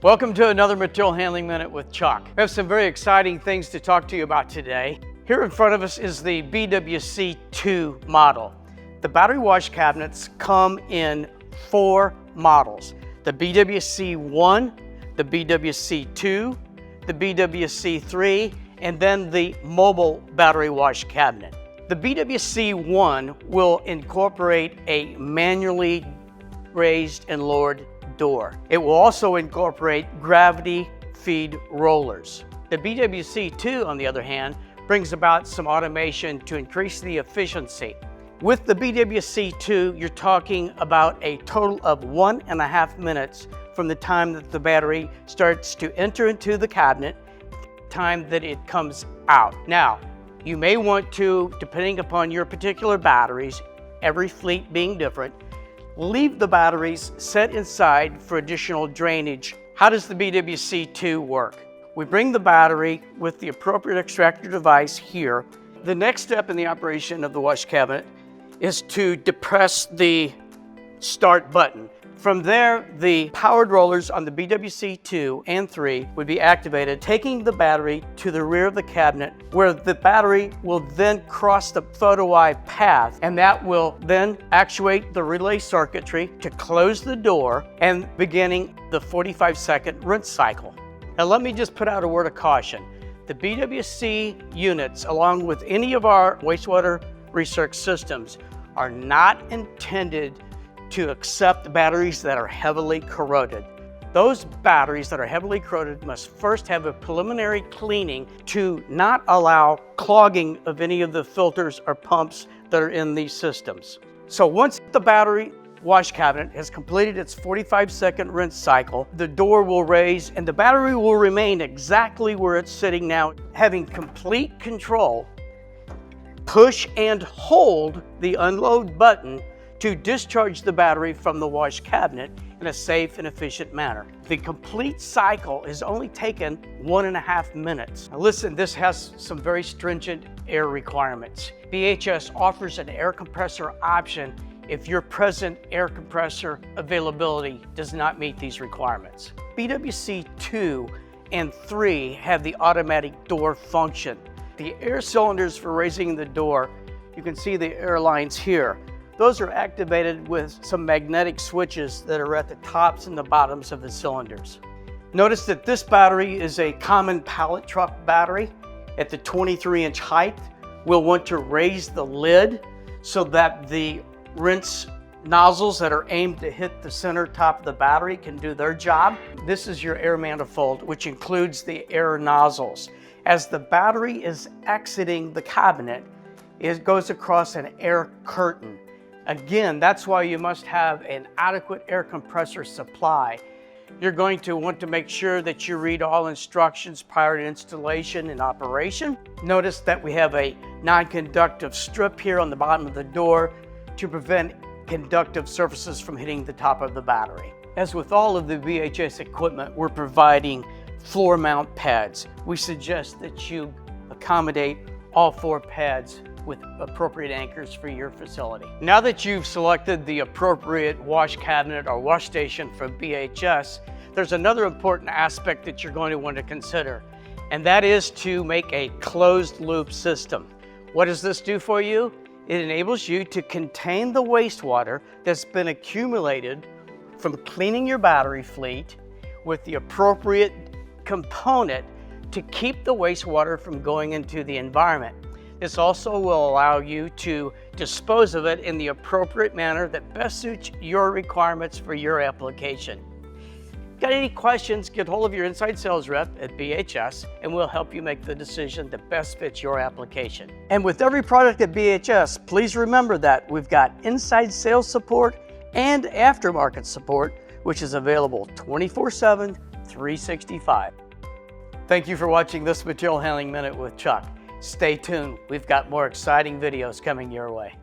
Welcome to another Material Handling Minute with Chuck. We have some very exciting things to talk to you about today. Here in front of us is the BWC2 model. The battery wash cabinets come in 4 models: the BWC1, the BWC2, the BWC3, and then the mobile battery wash cabinet. The BWC1 will incorporate a manually raised and lowered door. It will also incorporate gravity feed rollers. The BWC2, on the other hand, brings about some automation to increase the efficiency. With the BWC2, you're talking about a total of 1.5 minutes from the time that the battery starts to enter into the cabinet, time that it comes out. Now, you may want to, depending upon your particular batteries, every fleet being different, leave the batteries set inside for additional drainage. How does the BWC2 work? We bring the battery with the appropriate extractor device here. The next step in the operation of the wash cabinet is to depress the start button. From there, the powered rollers on the BWC2 and 3 would be activated, taking the battery to the rear of the cabinet, where the battery will then cross the photo eye path, and that will then actuate the relay circuitry to close the door and beginning the 45-second rinse cycle. Now let me just put out a word of caution. The BWC units, along with any of our wastewater research systems, are not intended to accept batteries that are heavily corroded. Those batteries that are heavily corroded must first have a preliminary cleaning to not allow clogging of any of the filters or pumps that are in these systems. So once the battery wash cabinet has completed its 45-second rinse cycle, the door will raise and the battery will remain exactly where it's sitting now. Having complete control, push and hold the unload button to discharge the battery from the wash cabinet in a safe and efficient manner. The complete cycle is only taken 1.5 minutes. Now listen, this has some very stringent air requirements. BHS offers an air compressor option if your present air compressor availability does not meet these requirements. BWC2 and 3 have the automatic door function. The air cylinders for raising the door, you can see the air lines here. Those are activated with some magnetic switches that are at the tops and the bottoms of the cylinders. Notice that this battery is a common pallet truck battery at the 23-inch height. We'll want to raise the lid so that the rinse nozzles that are aimed to hit the center top of the battery can do their job. This is your air manifold, which includes the air nozzles. As the battery is exiting the cabinet, it goes across an air curtain. Again, that's why you must have an adequate air compressor supply. You're going to want to make sure that you read all instructions prior to installation and operation. Notice that we have a non-conductive strip here on the bottom of the door to prevent conductive surfaces from hitting the top of the battery. As with all of the BHS equipment, we're providing floor mount pads. We suggest that you accommodate all 4 pads with appropriate anchors for your facility. Now that you've selected the appropriate wash cabinet or wash station for BHS, there's another important aspect that you're going to want to consider, and that is to make a closed loop system. What does this do for you? It enables you to contain the wastewater that's been accumulated from cleaning your battery fleet with the appropriate component to keep the wastewater from going into the environment. This also will allow you to dispose of it in the appropriate manner that best suits your requirements for your application. Got any questions? Get hold of your inside sales rep at BHS and we'll help you make the decision that best fits your application. And with every product at BHS, please remember that we've got inside sales support and aftermarket support, which is available 24/7, 365. Thank you for watching this Material Handling Minute with Chuck. Stay tuned, we've got more exciting videos coming your way.